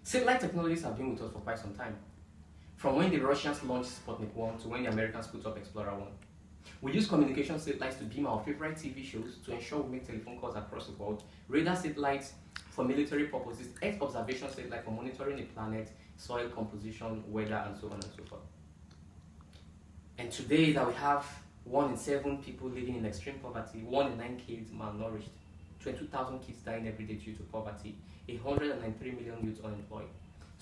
Satellite technologies have been with us for quite some time. From when the Russians launched Sputnik 1 to when the Americans put up Explorer 1. We use communication satellites to beam our favorite TV shows to ensure we make telephone calls across the world, radar satellites for military purposes, Earth observation satellite for monitoring the planet, soil composition, weather, and so on and so forth. And today that we have 1 in 7 people living in extreme poverty, 1 in 9 kids malnourished, 22,000 kids dying every day due to poverty, 193 million youths unemployed.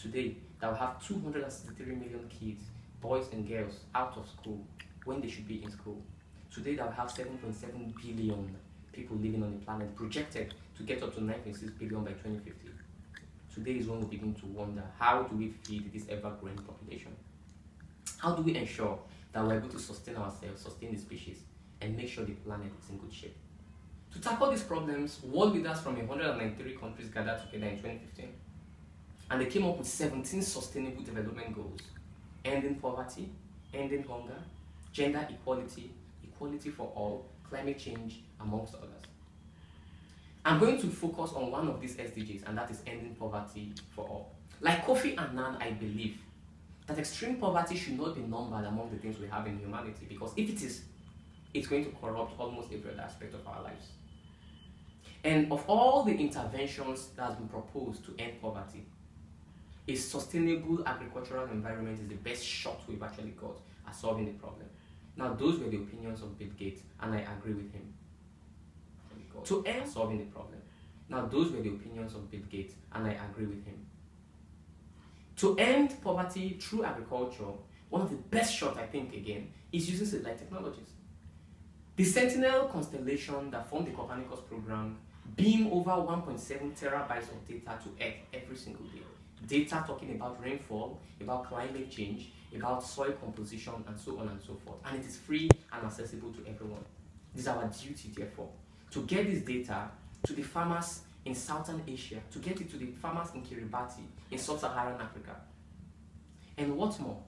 Today that we have 263 million kids, boys and girls, out of school when they should be in school. Today that we have 7.7 billion people living on the planet, projected to get up to 9.6 billion by 2050. Today is when we begin to wonder, how do we feed this ever-growing population? How do we ensure that we're able to sustain ourselves, sustain the species, and make sure the planet is in good shape? To tackle these problems, world leaders from 193 countries gathered together in 2015, and they came up with 17 sustainable development goals: ending poverty, ending hunger, gender equality, equality for all, climate change, amongst others. I'm going to focus on one of these SDGs, and that is ending poverty for all. Like Kofi Annan, I believe that extreme poverty should not be numbered among the things we have in humanity, because if it is, it's going to corrupt almost every other aspect of our lives. And of all the interventions that have been proposed to end poverty, a sustainable agricultural environment is the best shot we've actually got at solving the problem. Now, those were the opinions of Bill Gates, and I agree with him. To end solving the problem. Now, those were the opinions of Bill Gates, and I agree with him. To end poverty through agriculture, one of the best shots, I think, again, is using satellite technologies. The Sentinel constellation that formed the Copernicus program beam over 1.7 terabytes of data to Earth every single day. Data talking about rainfall, about climate change, about soil composition, and so on and so forth. And it is free and accessible to everyone. It is our duty, therefore, to get this data to the farmers in Southern Asia, to get it to the farmers in Kiribati, in Sub-Saharan Africa. And what's more,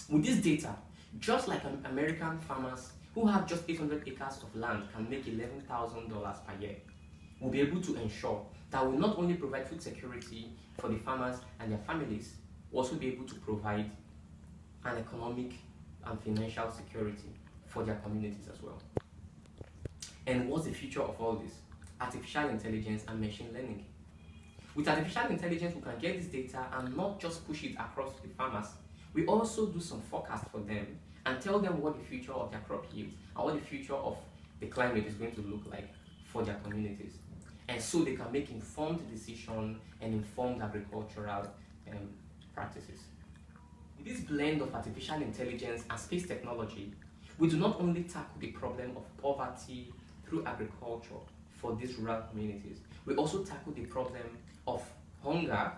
with this data, just like American farmers who have just 800 acres of land can make $11,000 per year, we'll be able to ensure that we'll not only provide food security for the farmers and their families, we'll also be able to provide an economic and financial security for their communities as well. And what's the future of all this? Artificial intelligence and machine learning. With artificial intelligence, we can get this data and not just push it across to the farmers. We also do some forecast for them and tell them what the future of their crop yields and what the future of the climate is going to look like for their communities. And so they can make informed decisions and informed agricultural practices. With this blend of artificial intelligence and space technology, we do not only tackle the problem of poverty through agriculture for these rural communities, we also tackle the problem of hunger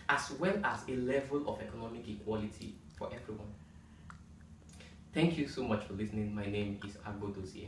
as well as a level of economic equality for everyone. Thank you so much for listening. My name is Agbo Dozier.